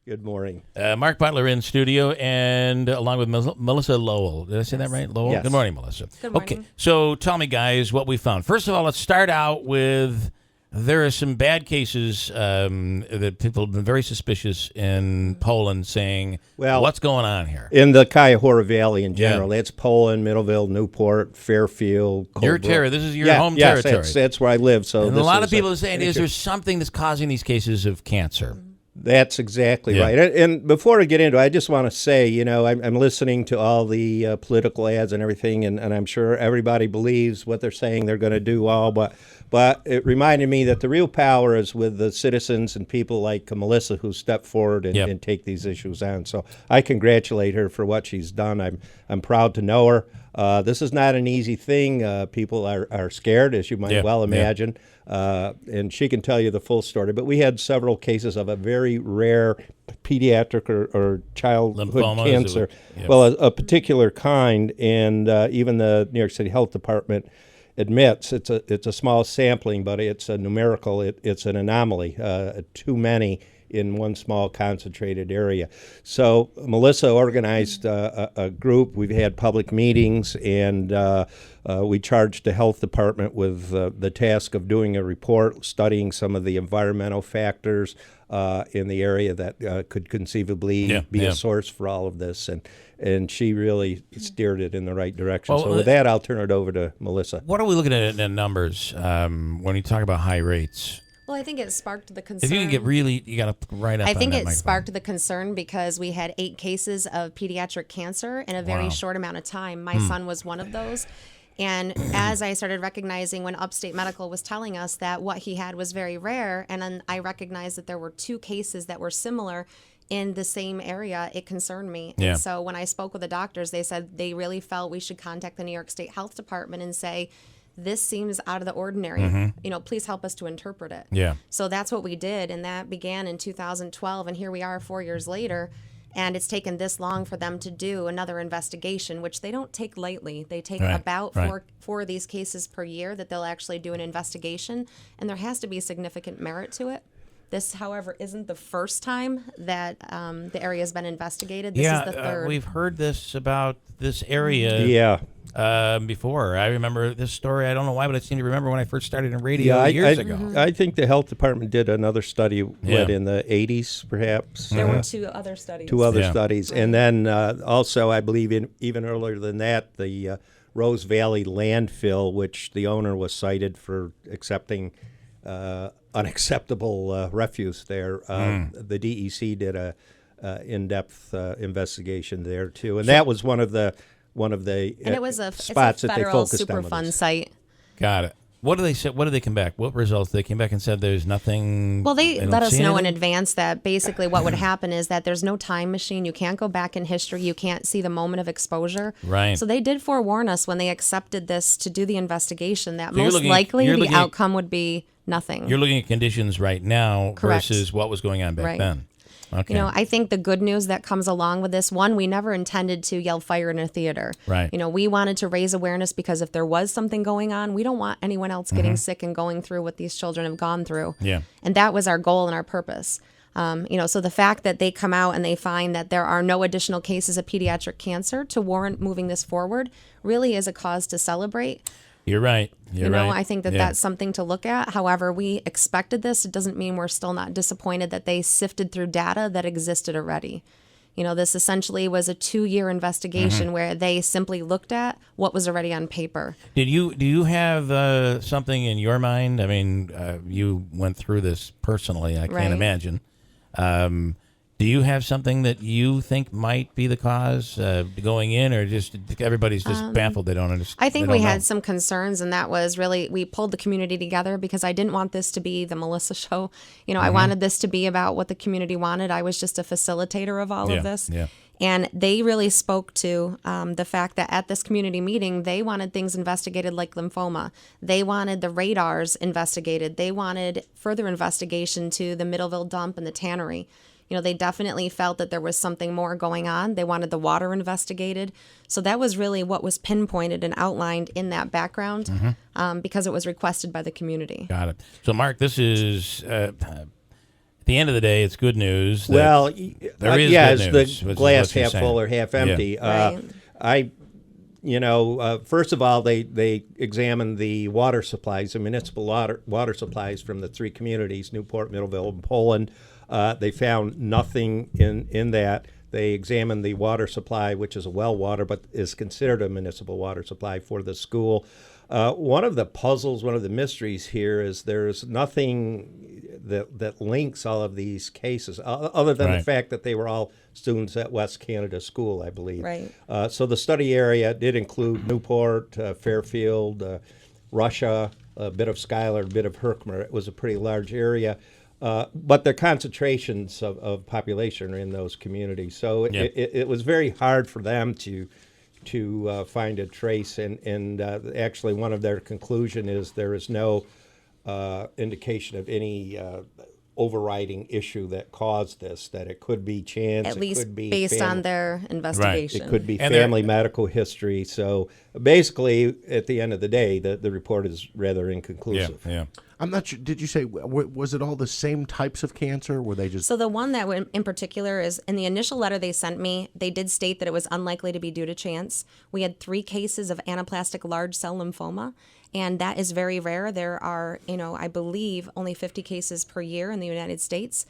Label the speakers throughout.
Speaker 1: Good morning.
Speaker 2: Mark Butler in studio, and along with Melissa Lowell. Did I say that right? Lowell?
Speaker 1: Yes.
Speaker 2: Good morning, Melissa.
Speaker 3: Good morning.
Speaker 2: Okay, so tell me, guys, what we found. First of all, let's start out with there are some bad cases that people have been very suspicious in Poland, saying, what's going on here?
Speaker 1: In the Kuyahoora Valley in general. That's Poland, Middleville, Newport, Fairfield, Colebrook.
Speaker 2: Your territory. This is your home territory.
Speaker 1: Yes, that's where I live. So
Speaker 2: and a lot of people are saying, is there something that's causing these cases of cancer?
Speaker 1: That's exactly right. And before I get into it, I just want to say, I'm listening to all the political ads and everything, and I'm sure everybody believes what they're saying they're going to do all, but it reminded me that the real power is with the citizens and people like Melissa who step forward and take these issues on. So I congratulate her for what she's done. I'm proud to know her. This is not an easy thing. People are scared, as you might well imagine. And she can tell you the full story. But we had several cases of a very rare pediatric or childhood lymphoma cancer, a particular kind, and even the New York City Health Department admits it's a small sampling, but it's a numerical. It's an anomaly, too many in one small concentrated area. So Melissa organized a group. We've had public meetings, and we charged the health department with the task of doing a report, studying some of the environmental factors in the area that could conceivably be a source for all of this. And she really steered it in the right direction. So with that, I'll turn it over to Melissa.
Speaker 2: What are we looking at in numbers when you talk about high rates?
Speaker 3: Well, I think it sparked the concern.
Speaker 2: If you can get you got to write up
Speaker 3: I think
Speaker 2: on that
Speaker 3: it sparked the concern because we had 8 cases of pediatric cancer in a very short amount of time. My son was one of those. And as I started recognizing when Upstate Medical was telling us that what he had was very rare, and then I recognized that there were 2 cases that were similar in the same area, it concerned me.
Speaker 2: Yeah.
Speaker 3: And so when I spoke with the doctors, they said they really felt we should contact the New York State Health Department and say, this seems out of the ordinary. Please help us to interpret it.
Speaker 2: Yeah.
Speaker 3: So that's what we did, and that began in 2012, and here we are 4 years later, and it's taken this long for them to do another investigation, which they don't take lightly. They take about four of these cases per year that they'll actually do an investigation, and there has to be significant merit to it. This, however, isn't the first time that the area has been investigated. This is the third.
Speaker 2: We've heard this about this area before. I remember this story. I don't know why, but I seem to remember when I first started in radio years ago.
Speaker 1: I think the health department did another study in the 80s, perhaps.
Speaker 3: There were 2 other studies.
Speaker 1: 2 other studies. And then also, I believe, even earlier than that, the Rose Valley landfill, which the owner was cited for accepting unacceptable refuse there. The DEC did a in-depth investigation there too, and that was one of the
Speaker 3: and it was
Speaker 1: spots that they focused
Speaker 3: Superfund
Speaker 1: on. Superfund
Speaker 3: site.
Speaker 2: Got it. What did they say? What did they come back? What results? They came back and said there's nothing.
Speaker 3: Well, they let us know in advance that basically what would happen is that there's no time machine. You can't go back in history. You can't see the moment of exposure.
Speaker 2: Right.
Speaker 3: So they did forewarn us when they accepted this to do the investigation that most likely the outcome would be nothing.
Speaker 2: You're looking at conditions right now versus what was going on back then. Okay.
Speaker 3: I think the good news that comes along with this, one, we never intended to yell fire in a theater.
Speaker 2: Right.
Speaker 3: We wanted to raise awareness because if there was something going on, we don't want anyone else getting sick and going through what these children have gone through.
Speaker 2: Yeah.
Speaker 3: And that was our goal and our purpose. So the fact that they come out and they find that there are no additional cases of pediatric cancer to warrant moving this forward really is a cause to celebrate.
Speaker 2: You're right. You're right.
Speaker 3: I think that that's something to look at. However, we expected this. It doesn't mean we're still not disappointed that they sifted through data that existed already. This essentially was a 2-year investigation where they simply looked at what was already on paper.
Speaker 2: Do you have something in your mind? I mean, you went through this personally. I can't imagine. Do you have something that you think might be the cause going in, or just everybody's just baffled? They don't understand.
Speaker 3: I think we had some concerns, and that was really we pulled the community together because I didn't want this to be the Melissa show. I wanted this to be about what the community wanted. I was just a facilitator of all of this. Yeah. And they really spoke to the fact that at this community meeting, they wanted things investigated like lymphoma. They wanted the radars investigated. They wanted further investigation to the Middleville dump and the tannery. They definitely felt that there was something more going on. They wanted the water investigated. So that was really what was pinpointed and outlined in that background because it was requested by the community.
Speaker 2: Got it. So, Mark, this is the end of the day, it's good news. That
Speaker 1: Well,
Speaker 2: there is
Speaker 1: yeah,
Speaker 2: good
Speaker 1: it's
Speaker 2: news,
Speaker 1: the
Speaker 2: which is
Speaker 1: glass
Speaker 2: what you're
Speaker 1: half
Speaker 2: saying.
Speaker 1: full or half empty.
Speaker 3: Right.
Speaker 1: First of all, they examined the water supplies, the municipal water supplies from the three communities, Newport, Middleville, and Poland. They found nothing in that. They examined the water supply, which is a well water, but is considered a municipal water supply for the school. One of the puzzles, one of the mysteries here is there's nothing that links all of these cases, other than the fact that they were all students at West Canada School, I believe.
Speaker 3: Right.
Speaker 1: So the study area did include Newport, Fairfield, Russia, a bit of Schuyler, a bit of Herkimer. It was a pretty large area. But the concentrations of population are in those communities. So it was very hard for them to find a trace. And actually, one of their conclusion is there is no indication of any overriding issue that caused this, that it could be chance.
Speaker 3: At least
Speaker 1: could be
Speaker 3: based on
Speaker 1: family.
Speaker 3: their investigation.
Speaker 1: It could be
Speaker 2: And
Speaker 1: family medical history. So basically, at the end of the day, the report is rather inconclusive.
Speaker 2: Yeah.
Speaker 4: I'm not sure. Did you say, was it all the same types of cancer? Were they just...
Speaker 3: So the one that in particular is, in the initial letter they sent me, they did state that it was unlikely to be due to chance. We had 3 cases of anaplastic large cell lymphoma, and that is very rare. There are, I believe, only 50 cases per year in the United States.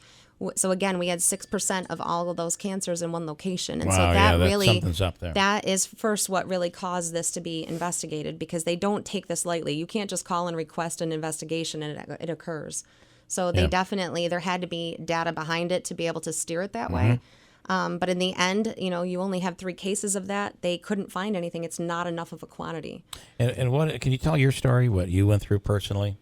Speaker 3: So again, we had 6% of all of those cancers in one location, and
Speaker 2: Wow,
Speaker 3: so that
Speaker 2: that's
Speaker 3: really,
Speaker 2: something's up there.
Speaker 3: that is first what really caused this to be investigated, because they don't take this lightly. You can't just call and request an investigation and it occurs. So they definitely, there had to be data behind it to be able to steer it that way. But in the end, you only have 3 cases of that. They couldn't find anything. It's not enough of a quantity.
Speaker 2: And what can you tell your story? What you went through personally?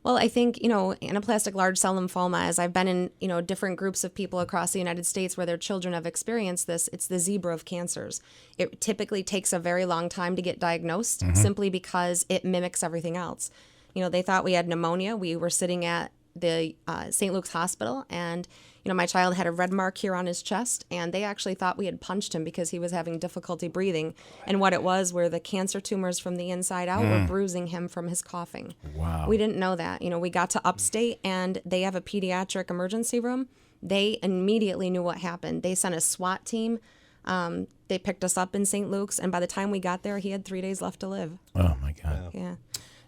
Speaker 3: Well, I think, anaplastic large cell lymphoma, as I've been in, different groups of people across the United States where their children have experienced this, it's the zebra of cancers. It typically takes a very long time to get diagnosed simply because it mimics everything else. They thought we had pneumonia. We were sitting at the St. Luke's Hospital, and my child had a red mark here on his chest, and they actually thought we had punched him because he was having difficulty breathing. And what it was were the cancer tumors from the inside out were bruising him from his coughing.
Speaker 2: Wow.
Speaker 3: We didn't know that. We got to upstate, and they have a pediatric emergency room. They immediately knew what happened. They sent a SWAT team. They picked us up in St. Luke's, and by the time we got there, he had 3 days left to live.
Speaker 2: Oh, my God.
Speaker 3: Yeah.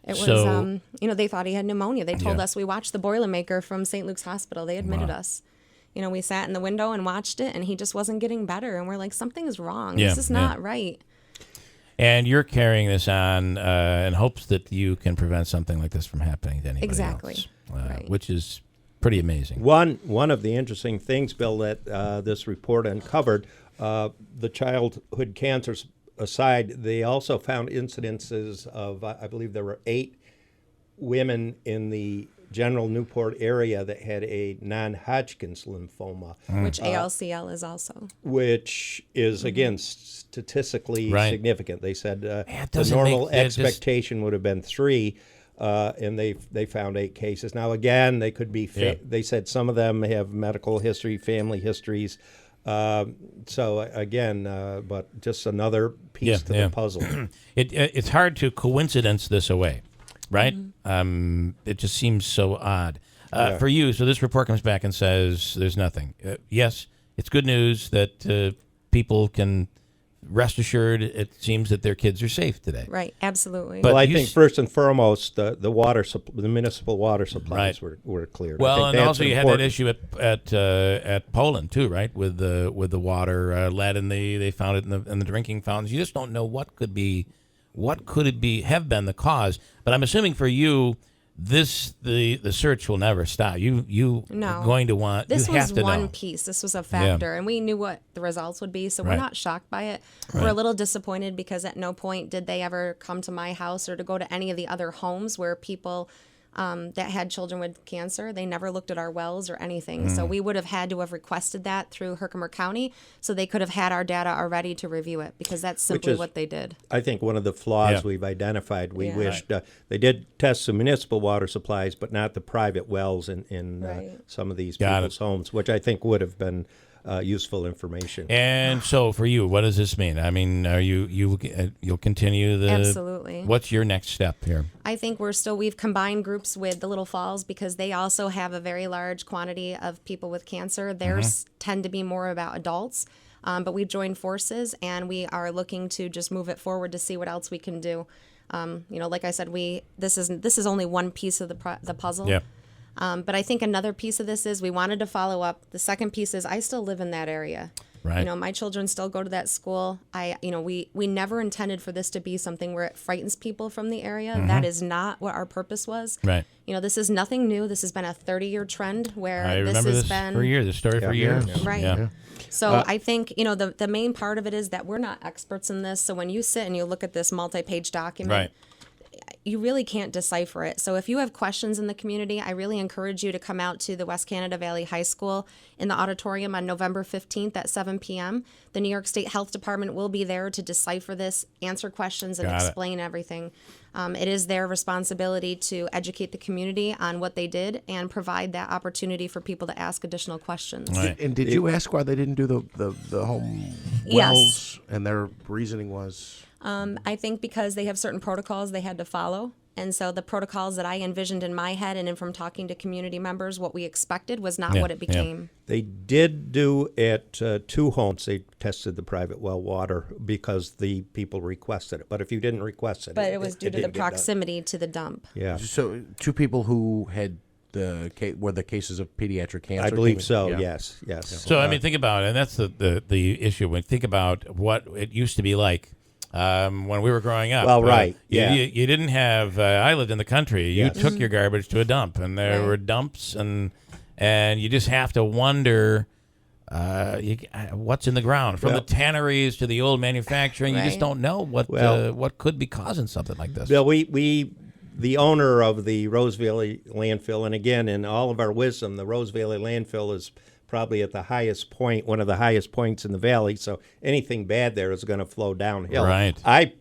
Speaker 3: It was,
Speaker 2: So-
Speaker 3: they thought he had pneumonia. They told us, we watched the Boilermaker from St. Luke's Hospital. They admitted us. We sat in the window and watched it, and he just wasn't getting better. And we're like, something's wrong.
Speaker 2: Yeah,
Speaker 3: This is not right.
Speaker 2: And you're carrying this on in hopes that you can prevent something like this from happening to anybody
Speaker 3: Exactly.
Speaker 2: else,
Speaker 3: Right.
Speaker 2: which is pretty amazing.
Speaker 1: One of the interesting things, Bill, that this report uncovered, the childhood cancers aside, they also found incidences of, I believe there were 8 women in the general Newport area that had a non-Hodgkin's lymphoma,
Speaker 3: Which ALCL is also.
Speaker 1: which is, again, statistically
Speaker 2: Right.
Speaker 1: significant. They said the
Speaker 2: doesn't
Speaker 1: normal
Speaker 2: make- it just-
Speaker 1: expectation would have been 3, and they found 8 cases. Now, again, they could be, they said some of them have medical history, family histories. So, again, but just another piece to the puzzle.
Speaker 2: It's hard to coincidence this away, right? It just seems so odd. For you, so this report comes back and says there's nothing. Yes, it's good news that people can rest assured it seems that their kids are safe today.
Speaker 3: Right, absolutely.
Speaker 2: But
Speaker 1: Well, I
Speaker 2: you
Speaker 1: think first and foremost, the municipal water supplies were cleared. I
Speaker 2: Well,
Speaker 1: think
Speaker 2: and
Speaker 1: that's
Speaker 2: also you had that
Speaker 1: important.
Speaker 2: issue at Poland too, right? With the water, lead, and they found it in the drinking fountains. You just don't know what could it have been the cause. But I'm assuming for you, the search will never stop. You
Speaker 3: No.
Speaker 2: are going to want.
Speaker 3: This
Speaker 2: you
Speaker 3: was
Speaker 2: have to
Speaker 3: one
Speaker 2: know.
Speaker 3: piece. This was a factor, and we knew what the results would be, so we're not shocked by it. We're a little disappointed because at no point did they ever come to my house or to go to any of the other homes where people that had children with cancer. They never looked at our wells or anything. So we would have had to have requested that through Herkimer County, so they could have had our data already to review it, because that's simply
Speaker 1: is-
Speaker 3: what they did.
Speaker 1: I think one of the flaws
Speaker 2: Yeah.
Speaker 1: we've identified. We
Speaker 3: Yeah.
Speaker 1: wished they did test some municipal water supplies, but not the private wells in
Speaker 3: Right.
Speaker 1: some of these
Speaker 2: Got
Speaker 1: people's homes, which I think would have been useful information.
Speaker 2: And so for you, what does this mean? I mean, are you'll continue the
Speaker 3: Absolutely.
Speaker 2: What's your next step here?
Speaker 3: I think we've combined groups with the Little Falls because they also have a very large quantity of people with cancer. Theirs tend to be more about adults, but we've joined forces and we are looking to just move it forward to see what else we can do. Like I said, this is only one piece of the puzzle.
Speaker 2: Yeah.
Speaker 3: But I think another piece of this is we wanted to follow up. The second piece is I still live in that area.
Speaker 2: Right.
Speaker 3: My children still go to that school. We never intended for this to be something where it frightens people from the area. That is not what our purpose was.
Speaker 2: Right.
Speaker 3: This is nothing new. This has been a 30-year trend where
Speaker 2: I
Speaker 3: this
Speaker 2: remember
Speaker 3: has
Speaker 2: this
Speaker 3: been
Speaker 2: for years. The story for years.
Speaker 3: Right.
Speaker 2: Yeah.
Speaker 3: So I think, the main part of it is that we're not experts in this. So when you sit and you look at this multi-page document,
Speaker 2: Right.
Speaker 3: you really can't decipher it. So if you have questions in the community, I really encourage you to come out to the West Canada Valley High School in the auditorium on November 15th at 7 p.m. The New York State Health Department will be there to decipher this, answer questions, and explain everything. It is their responsibility to educate the community on what they did and provide that opportunity for people to ask additional questions.
Speaker 2: Right.
Speaker 4: And did you ask why they didn't do the home
Speaker 3: Yes.
Speaker 4: wells? And their reasoning was?
Speaker 3: I think because they have certain protocols they had to follow. And so the protocols that I envisioned in my head and then from talking to community members, what we expected was not what it became.
Speaker 1: They did do at 2 homes. They tested the private well water because the people requested it. But if you didn't request it,
Speaker 3: But it was due to the
Speaker 1: didn't get done.
Speaker 3: proximity to the dump.
Speaker 1: Yeah,
Speaker 4: So 2 people who had were the cases of pediatric cancer?
Speaker 1: I believe so.
Speaker 4: Yeah.
Speaker 1: Yes, yes.
Speaker 2: So I mean, think about it, and that's the issue. When think about what it used to be like when we were growing up.
Speaker 1: Well, right, yeah.
Speaker 2: You didn't have. I lived in the country. You took your garbage to a dump, and there were dumps, and you just have to wonder. What's in the ground from the tanneries to the old manufacturing? You just don't know what could be causing something like this.
Speaker 1: Bill, the owner of the Rose Valley landfill, and again, in all of our wisdom, the Rose Valley landfill is probably at the highest point, one of the highest points in the valley. So anything bad there is going to flow downhill.
Speaker 2: Right.
Speaker 1: I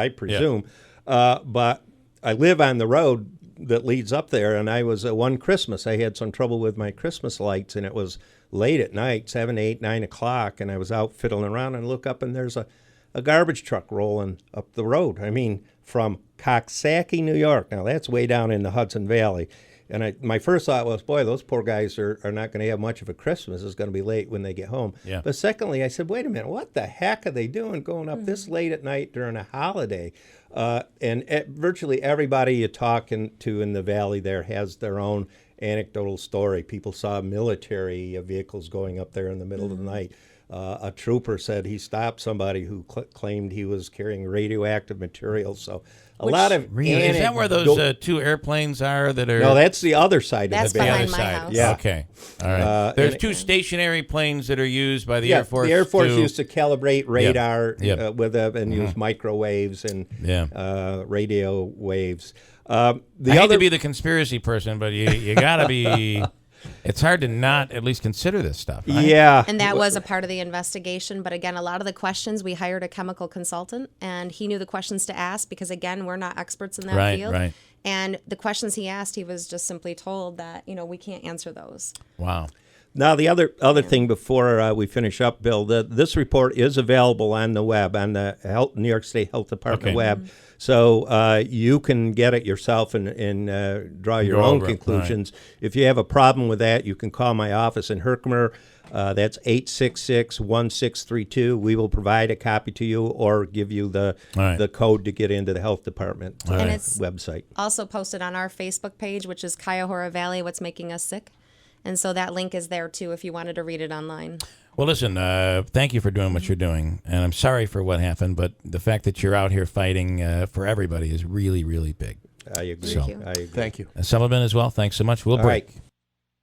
Speaker 1: presume. But I live on the road that leads up there, and I was one Christmas, I had some trouble with my Christmas lights, and it was late at night, 7, 8, 9 o'clock, and I was out fiddling around and look up, and there's a garbage truck rolling up the road. I mean, from Coxsackie, New York. Now, that's way down in the Hudson Valley. And my first thought was, boy, those poor guys are not going to have much of a Christmas. It's going to be late when they get home.
Speaker 2: Yeah.
Speaker 1: But secondly, I said, wait a minute, what the heck are they doing going up this late at night during a holiday? Virtually everybody you talk to in the valley there has their own anecdotal story. People saw military vehicles going up there in the middle of the night. A trooper said he stopped somebody who claimed he was carrying radioactive material. So a lot of
Speaker 2: Is that where those 2 airplanes are that are?
Speaker 1: No, that's the other side
Speaker 3: That's
Speaker 1: of the valley.
Speaker 3: behind my house.
Speaker 1: Yeah.
Speaker 2: Okay. All right. There's 2 stationary planes that are used by the Air Force.
Speaker 1: The Air Force
Speaker 2: to,
Speaker 1: used to calibrate radar with them and use microwaves and radio waves. I hate
Speaker 2: to be the conspiracy person, but you got to be. It's hard to not at least consider this stuff, right?
Speaker 1: Yeah.
Speaker 3: And that was a part of the investigation. But again, a lot of the questions, we hired a chemical consultant, and he knew the questions to ask because, again, we're not experts in that field.
Speaker 2: Right.
Speaker 3: And the questions he asked, he was just simply told that, we can't answer those.
Speaker 2: Wow.
Speaker 1: Now, the other thing before we finish up, Bill, this report is available on the web, on the New York State Health Department web. So you can get it yourself and draw your own conclusions. Right. If you have a problem with that, you can call my office in Herkimer. That's 866-1632. We will provide a copy to you or give you the code to get into the Health Department website.
Speaker 3: Also posted on our Facebook page, which is Kuyahoora Valley, What's Making Us Sick. And so that link is there, too, if you wanted to read it online.
Speaker 2: Well, listen, thank you for doing what you're doing. And I'm sorry for what happened, but the fact that you're out here fighting for everybody is really, really big.
Speaker 1: I agree.
Speaker 3: Thank you.
Speaker 1: I agree.
Speaker 4: Thank you.
Speaker 2: Sullivan as well, thanks so much. We'll break.
Speaker 1: Right.